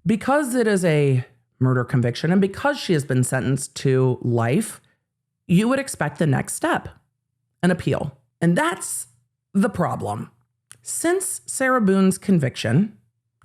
Because it is a murder conviction and because she has been sentenced to life, you would expect the next step, an appeal. And that's the problem. Since Sarah Boone's conviction,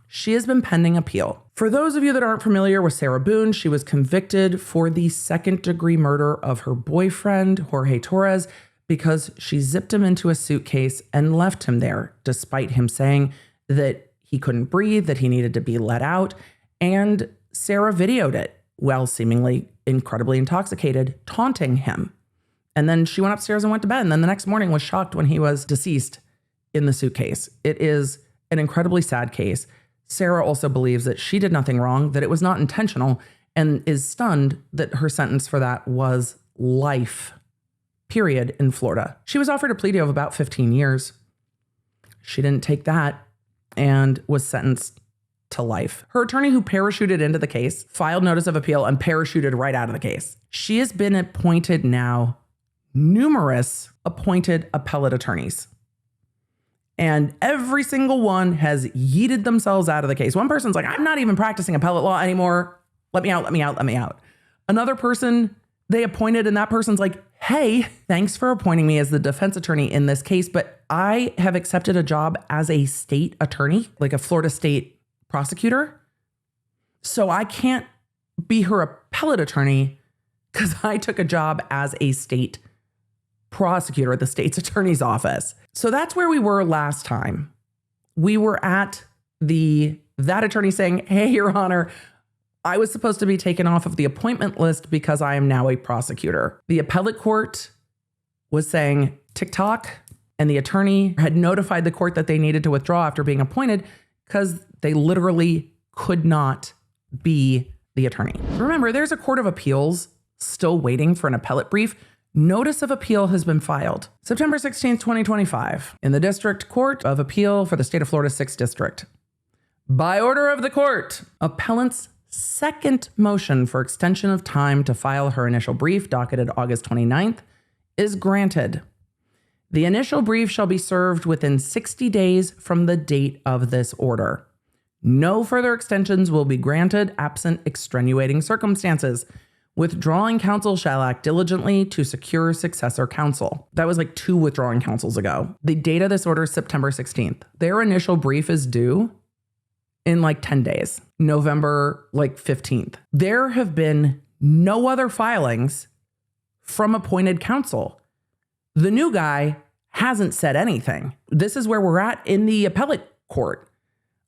she has been pending appeal. For those of you that aren't familiar with Sarah Boone, she was convicted for the second-degree murder of her boyfriend, Jorge Torres, because she zipped him into a suitcase and left him there, despite him saying that he couldn't breathe, that he needed to be let out. And Sarah videoed it while seemingly incredibly intoxicated, taunting him. And then she went upstairs and went to bed. And then the next morning was shocked when he was deceased in the suitcase. It is an incredibly sad case. Sarah also believes that she did nothing wrong, that it was not intentional, and is stunned that her sentence for that was life, period, in Florida. She was offered a plea deal of about 15 years. She didn't take that and was sentenced to life. Her attorney, who parachuted into the case, filed notice of appeal and parachuted right out of the case. She has been appointed now numerous appointed appellate attorneys. And every single one has yeeted themselves out of the case. One person's like, I'm not even practicing appellate law anymore. Let me out, let me out, let me out. Another person they appointed, and that person's like, hey, thanks for appointing me as the defense attorney in this case, but I have accepted a job as a state attorney, like a Florida state prosecutor. So I can't be her appellate attorney because I took a job as a state prosecutor at the state's attorney's office. So that's where we were last time. We were at that attorney saying, hey, Your Honor, I was supposed to be taken off of the appointment list because I am now a prosecutor. The appellate court was saying TikTok, and the attorney had notified the court that they needed to withdraw after being appointed because they literally could not be the attorney. Remember, there's a court of appeals still waiting for an appellate brief. Notice of appeal has been filed September 16th, 2025 in the District Court of Appeal for the State of Florida 6th District. By order of the court, appellant's second motion for extension of time to file her initial brief, docketed August 29th, is granted. The initial brief shall be served within 60 days from the date of this order. No further extensions will be granted absent extenuating circumstances. Withdrawing counsel shall act diligently to secure successor counsel. That was like 2 withdrawing counsels ago. The date of this order is September 16th. Their initial brief is due in like 10 days, November 15th. There have been no other filings from appointed counsel. The new guy hasn't said anything. This is where we're at in the appellate court.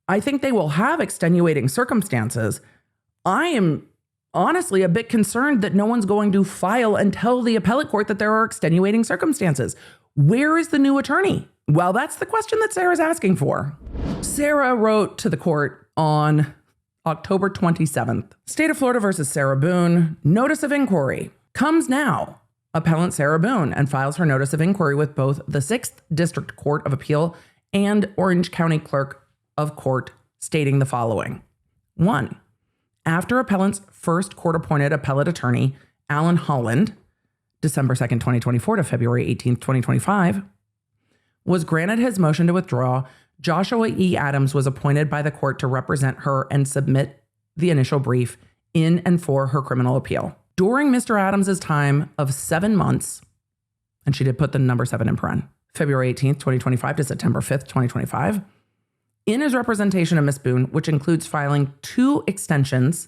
I think they will have extenuating circumstances. I am honestly a bit concerned that no one's going to file and tell the appellate court that there are extenuating circumstances. Where is the new attorney? Well, that's the question that Sarah's asking for. Sarah wrote to the court on October 27th. State of Florida versus Sarah Boone. Notice of inquiry comes now. Appellant Sarah Boone, and files her notice of inquiry with both the 6th District Court of Appeal and Orange County Clerk of Court, stating the following. 1. After appellant's first court-appointed appellate attorney, Alan Holland, December 2nd, 2024 to February 18th, 2025, was granted his motion to withdraw, Joshua E. Adams was appointed by the court to represent her and submit the initial brief in and for her criminal appeal. During Mr. Adams' time of 7 months, and she did put the number 7 in paren, February 18th, 2025 to September 5th, 2025, in his representation of Ms. Boone, which includes filing 2 extensions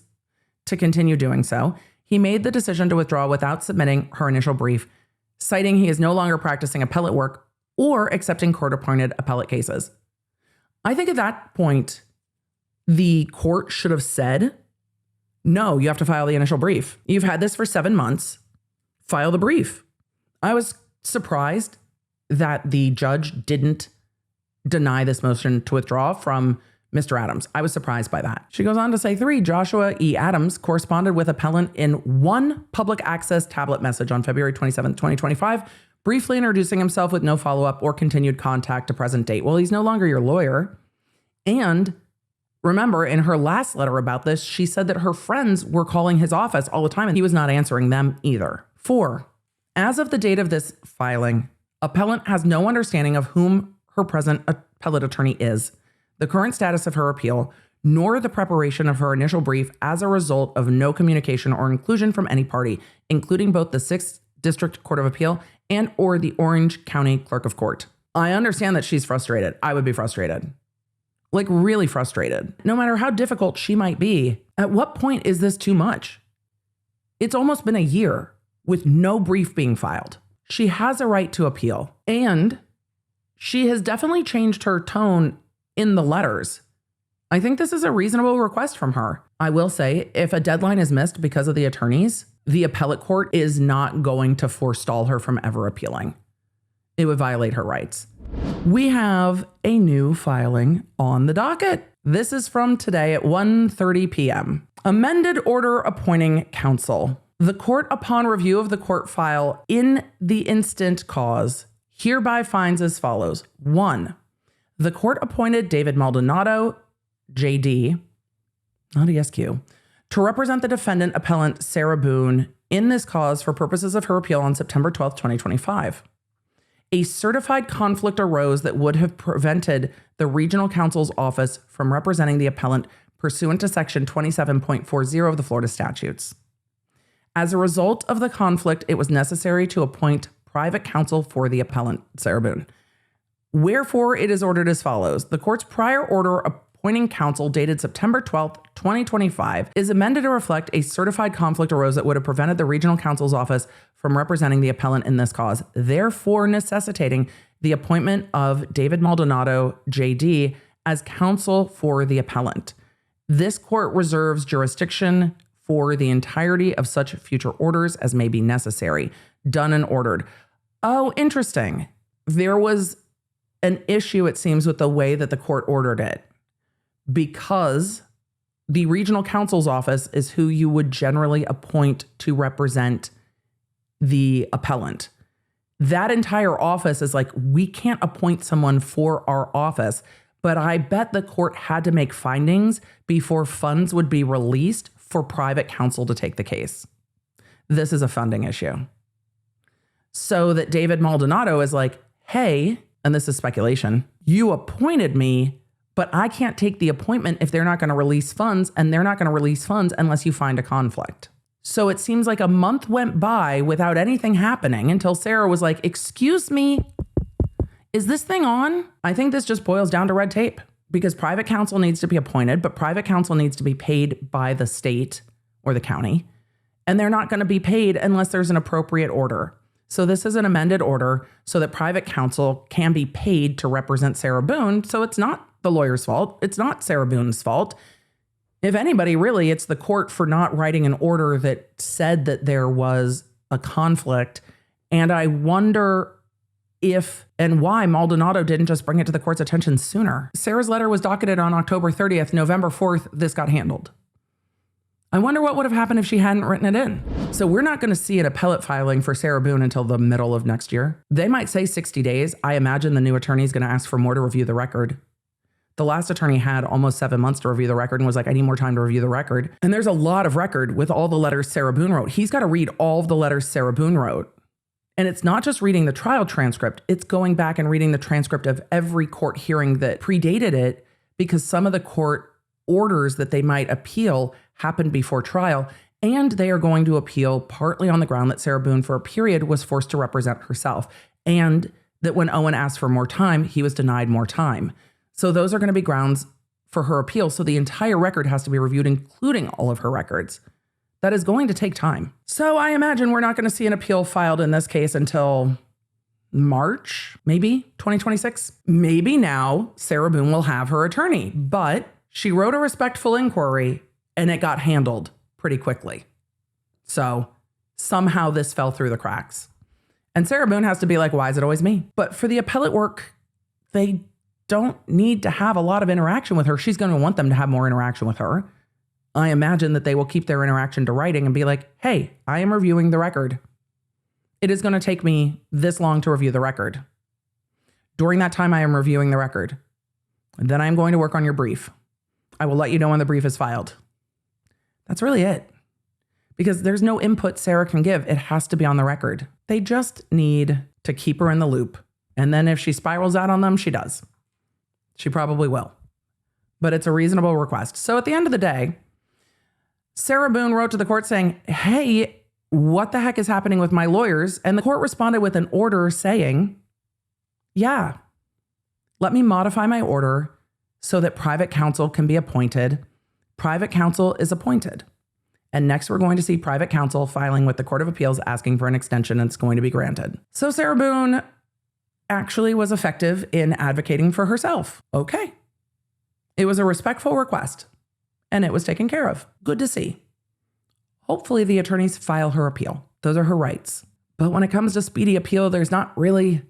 to continue doing so, he made the decision to withdraw without submitting her initial brief, citing he is no longer practicing appellate work or accepting court-appointed appellate cases. I think at that point, the court should have said, no, you have to file the initial brief. You've had this for 7 months. File the brief. I was surprised that the judge didn't deny this motion to withdraw from Mr. Adams. I was surprised by that. She goes on to say 3, Joshua E. Adams corresponded with appellant in 1 public access tablet message on February 27, 2025, briefly introducing himself with no follow-up or continued contact to present date. Well, he's no longer your lawyer. And remember, in her last letter about this, she said that her friends were calling his office all the time and he was not answering them either. 4, as of the date of this filing, appellant has no understanding of whom her present appellate attorney is, the current status of her appeal, nor the preparation of her initial brief as a result of no communication or inclusion from any party, including both the 6th District Court of Appeal and or the Orange County Clerk of Court. I understand that she's frustrated. I would be frustrated. Like really frustrated. No matter how difficult she might be, at what point is this too much? It's almost been a year with no brief being filed. She has a right to appeal, and she has definitely changed her tone in the letters. I think this is a reasonable request from her. I will say, if a deadline is missed because of the attorneys, the appellate court is not going to forestall her from ever appealing. It would violate her rights. We have a new filing on the docket. This is from today at 1:30 p.m. Amended order appointing counsel. The court, upon review of the court file in the instant cause, hereby finds as follows. 1. The court appointed David Maldonado, JD, not ESQ, to represent the defendant appellant Sarah Boone in this cause for purposes of her appeal on September 12, 2025. A certified conflict arose that would have prevented the regional counsel's office from representing the appellant pursuant to section 27.40 of the Florida statutes. As a result of the conflict, it was necessary to appoint private counsel for the appellant, Sarah Boone. Wherefore, it is ordered as follows. The court's prior order appointing counsel dated September 12th, 2025 is amended to reflect a certified conflict arose that would have prevented the regional counsel's office from representing the appellant in this cause, therefore necessitating the appointment of David Maldonado, JD, as counsel for the appellant. This court reserves jurisdiction for the entirety of such future orders as may be necessary. Done and ordered. Oh, interesting. There was an issue, it seems, with the way that the court ordered it, because the regional counsel's office is who you would generally appoint to represent the appellant. That entire office is like, we can't appoint someone for our office, but I bet the court had to make findings before funds would be released for private counsel to take the case. This is a funding issue. So that David Maldonado is like, hey, and this is speculation, you appointed me, but I can't take the appointment if they're not going to release funds, and they're not going to release funds unless you find a conflict. So it seems like a month went by without anything happening until Sarah was like, excuse me, is this thing on? I think this just boils down to red tape, because private counsel needs to be appointed, but private counsel needs to be paid by the state or the county, and they're not going to be paid unless there's an appropriate order. So this is an amended order so that private counsel can be paid to represent Sarah Boone. So it's not the lawyer's fault. It's not Sarah Boone's fault. If anybody, really, it's the court for not writing an order that said that there was a conflict. And I wonder if and why Maldonado didn't just bring it to the court's attention sooner. Sarah's letter was docketed on October 30th. November 4th, this got handled. I wonder what would have happened if she hadn't written it in. So we're not going to see an appellate filing for Sarah Boone until the middle of next year. They might say 60 days. I imagine the new attorney is going to ask for more to review the record. The last attorney had almost 7 months to review the record and was like, I need more time to review the record. And there's a lot of record with all the letters Sarah Boone wrote. He's got to read all of the letters Sarah Boone wrote. And it's not just reading the trial transcript. It's going back and reading the transcript of every court hearing that predated it, because some of the court orders that they might appeal happened before trial. And they are going to appeal partly on the ground that Sarah Boone for a period was forced to represent herself. And that when Owen asked for more time, he was denied more time. So those are going to be grounds for her appeal. So the entire record has to be reviewed, including all of her records. That is going to take time. So I imagine we're not going to see an appeal filed in this case until March, maybe 2026. Maybe now Sarah Boone will have her attorney, but she wrote a respectful inquiry and it got handled pretty quickly. So somehow this fell through the cracks. And Sarah Boone has to be like, why is it always me? But for the appellate work, they don't need to have a lot of interaction with her. She's going to want them to have more interaction with her. I imagine that they will keep their interaction to writing and be like, hey, I am reviewing the record. It is going to take me this long to review the record. During that time, I am reviewing the record. And then I'm going to work on your brief. I will let you know when the brief is filed. That's really it. Because there's no input Sarah can give. It has to be on the record. They just need to keep her in the loop. And then if she spirals out on them, she does. She probably will. but it's a reasonable request. So at the end of the day, Sarah Boone wrote to the court saying, hey, what the heck is happening with my lawyers? And the court responded with an order saying, yeah, let me modify my order so that private counsel can be appointed. Private counsel is appointed. And next, we're going to see private counsel filing with the Court of Appeals asking for an extension, and it's going to be granted. So Sarah Boone actually was effective in advocating for herself. Okay. It was a respectful request, and it was taken care of. Good to see. Hopefully the attorneys file her appeal. Those are her rights. But when it comes to speedy appeal, there's not really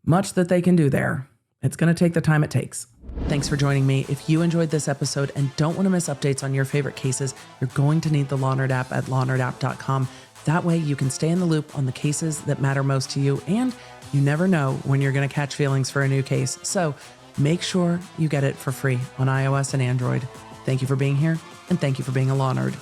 much that they can do there. It's going to take the time it takes. Thanks for joining me. If you enjoyed this episode and don't want to miss updates on your favorite cases, you're going to need the Law Nerd app at lawnerdapp.com. That way you can stay in the loop on the cases that matter most to you, and you never know when you're going to catch feelings for a new case. So make sure you get it for free on iOS and Android. Thank you for being here, and thank you for being a law nerd.